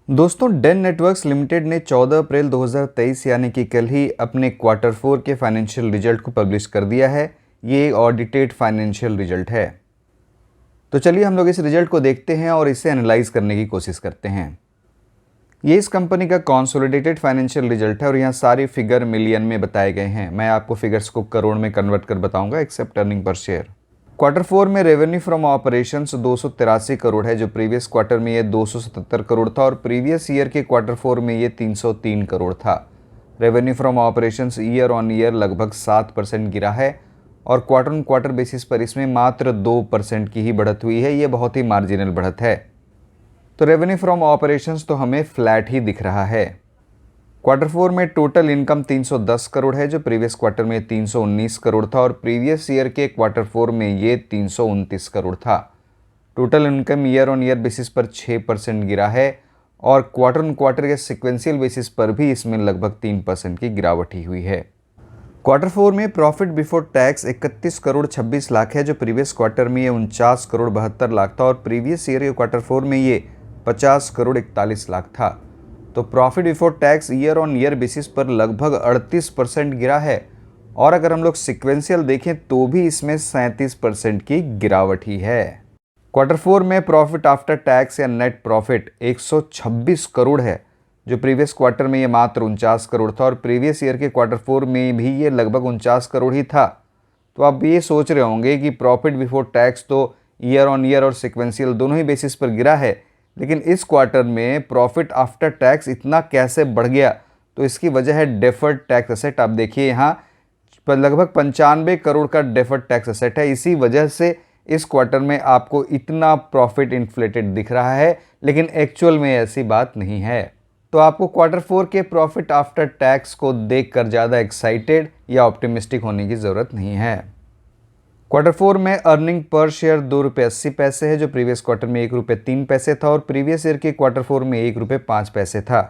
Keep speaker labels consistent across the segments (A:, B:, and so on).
A: दोस्तों, Dane networks limited ने 14 अप्रैल 2023 यानी कि कल ही अपने क्वार्टर 4 के फाइनेंशियल रिजल्ट को पब्लिश कर दिया है। ये एक ऑडिटेड फाइनेंशियल रिजल्ट है। तो चलिए हम लोग इस रिजल्ट को देखते हैं और इसे एनालाइज करने की कोशिश करते हैं। ये इस कंपनी का कंसोलिडेटेड फाइनेंशियल रिजल्ट है और यहाँ सारे फिगर मिलियन में बताए गए हैं। मैं आपको फिगर्स को करोड़ में कन्वर्ट कर बताऊंगा except earning per share. Quarter 4 में रेवेन्यू फ्रॉम ऑपरेशंस 283 करोड़ है, जो प्रीवियस क्वार्टर में ये 277 करोड़ था और प्रीवियस ईयर के क्वार्टर 4 में ये 303 करोड़ था। Revenue from operations year on year लगभग 7% गिरा है और क्वार्टर ऑन क्वार्टर बेसिस पर इसमें मात्र 2% की ही बढ़त हुई है। ये बहुत ही मार्जिनल बढ़त है। तो रेवेन्यू फ्रॉम ऑपरेशंस तो हमें फ्लैट ही दिख रहा है। क्वार्टर 4 में टोटल इनकम 310 करोड़ है, जो प्रीवियस क्वार्टर में 319 करोड़ था और प्रीवियस ईयर के क्वार्टर 4 में ये 329 करोड़ था। Total income year on year basis पर 6% गिरा है और क्वार्टर ऑन क्वार्टर के सिक्वेंशियल बेसिस पर भी इसमें लगभग 3% की गिरावट ही हुई है। क्वार्टर 4 में profit before tax 31 crore 26 lakh है, जो प्रीवियस क्वार्टर में ये 49 करोड़ 72 लाख था और प्रीवियस ईयर के क्वार्टर 4 में ये 50 करोड़ 41 लाख था। तो profit before tax year on year basis पर लगभग 38% गिरा है और अगर हम लोग सिक्वेंशियल देखें तो भी इसमें 37% की गिरावट ही है। क्वार्टर 4 में प्रॉफिट आफ्टर टैक्स या नेट प्रॉफिट 126 करोड़ है, जो प्रीवियस क्वार्टर में ये मात्र 49 करोड़ था और प्रीवियस ईयर के क्वार्टर 4 में भी ये लगभग 49 करोड़ ही था। तो आप ये सोच रहे होंगे कि प्रॉफिट बिफोर टैक्स तो ईयर ऑन ईयर और सिक्वेंशियल दोनों ही बेसिस पर गिरा है, लेकिन इस क्वार्टर में प्रॉफिट आफ्टर टैक्स इतना कैसे बढ़ गया? तो इसकी वजह है डेफर्ड टैक्स एसेट। आप देखिए यहाँ लगभग 95 करोड़ का डेफर्ड टैक्स एसेट है। इसी वजह से इस क्वार्टर में आपको इतना प्रॉफिट इन्फ्लेटेड दिख रहा है, लेकिन एक्चुअल में ऐसी बात नहीं है। तो आपको क्वार्टर 4 के प्रॉफिट आफ्टर टैक्स को देखकर ज़्यादा एक्साइटेड या ऑप्टिमिस्टिक होने की ज़रूरत नहीं है। क्वार्टर 4 में अर्निंग पर शेयर 2 रुपये 80 पैसे है, जो प्रीवियस क्वार्टर में 1 रुपये 3 पैसे था और प्रीवियस ईयर के क्वार्टर 4 में 1 रुपये 5 पैसे था।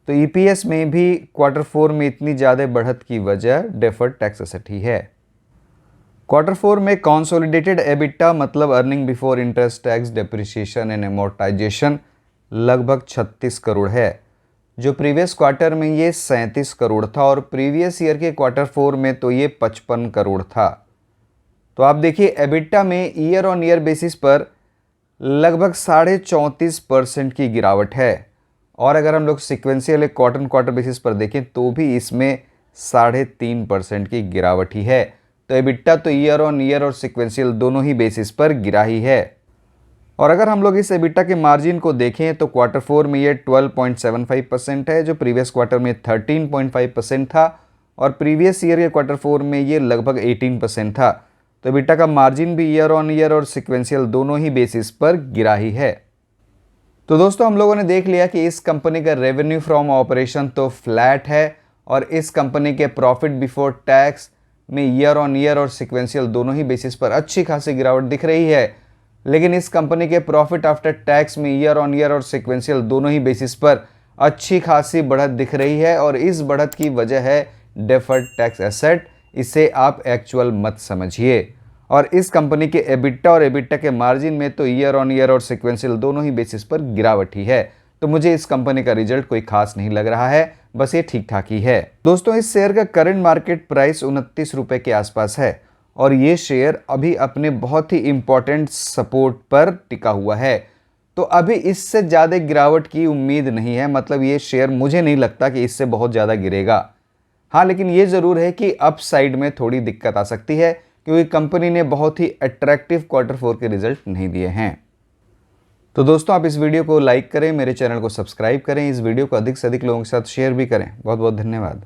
A: तो ईपीएस में भी क्वार्टर 4 में इतनी ज़्यादा बढ़त की वजह डेफर्ड टैक्स एसेट ही है। क्वार्टर 4 में कंसोलिडेटेड एबिटा मतलब earning before interest tax depreciation and amortisation लगभग 36 करोड़ है, जो प्रीवियस क्वार्टर में ये 37 करोड़ था और प्रीवियस ईयर के क्वार्टर 4 में तो ये 55 करोड़ था। तो आप देखिए एबिटा में ईयर ऑन ईयर बेसिस पर लगभग 34.5% की गिरावट है और अगर हम लोग sequential quarter on quarter basis पर देखें तो भी इसमें 3.5% की गिरावट ही है। तो एबिटा तो ईयर ऑन ईयर और सिक्वेंशियल दोनों ही बेसिस पर गिरा ही है। और अगर हम लोग इस एबिटा के मार्जिन को देखें तो क्वार्टर 4 में ये 12.75% है, जो प्रीवियस क्वार्टर में 13.5% था और प्रीवियस ईयर के क्वार्टर 4 में ये लगभग 18% था। तो एबिटा का मार्जिन भी ईयर ऑन ईयर और सिक्वेंशियल दोनों ही बेसिस पर गिरा ही है। तो दोस्तों, हम लोगों ने देख लिया कि इस कंपनी का रेवेन्यू फ्रॉम ऑपरेशन तो फ्लैट है और इस कंपनी के प्रॉफिट बिफोर टैक्स में ईयर ऑन ईयर और सिक्वेंशियल दोनों ही बेसिस पर अच्छी खासी गिरावट दिख रही है, लेकिन इस कंपनी के प्रॉफिट आफ्टर टैक्स में ईयर ऑन ईयर और सिक्वेंशियल दोनों ही बेसिस पर अच्छी खासी बढ़त दिख रही है और इस बढ़त की वजह है डेफर्ड टैक्स एसेट। इसे आप एक्चुअल मत समझिए। और इस कंपनी के एबिटा और एबिटा के मार्जिन में तो ईयर ऑन ईयर और सिक्वेंशियल दोनों ही बेसिस पर गिरावट ही है। तो मुझे इस कंपनी का रिजल्ट कोई खास नहीं लग रहा है, बस ये ठीक ठाक ही है। दोस्तों, इस शेयर का करंट मार्केट प्राइस 29 रुपये के आसपास है और ये शेयर अभी अपने बहुत ही इंपॉर्टेंट सपोर्ट पर टिका हुआ है। तो अभी इससे ज़्यादा गिरावट की उम्मीद नहीं है। मतलब ये शेयर मुझे नहीं लगता कि इससे बहुत ज़्यादा गिरेगा। हाँ, लेकिन ये ज़रूर है कि अप साइड में थोड़ी दिक्कत आ सकती है, क्योंकि कंपनी ने बहुत ही अट्रैक्टिव क्वार्टर 4 के रिजल्ट नहीं दिए हैं। तो दोस्तों, आप इस वीडियो को लाइक करें, मेरे चैनल को सब्सक्राइब करें, इस वीडियो को अधिक से अधिक लोगों के साथ शेयर भी करें। बहुत बहुत धन्यवाद।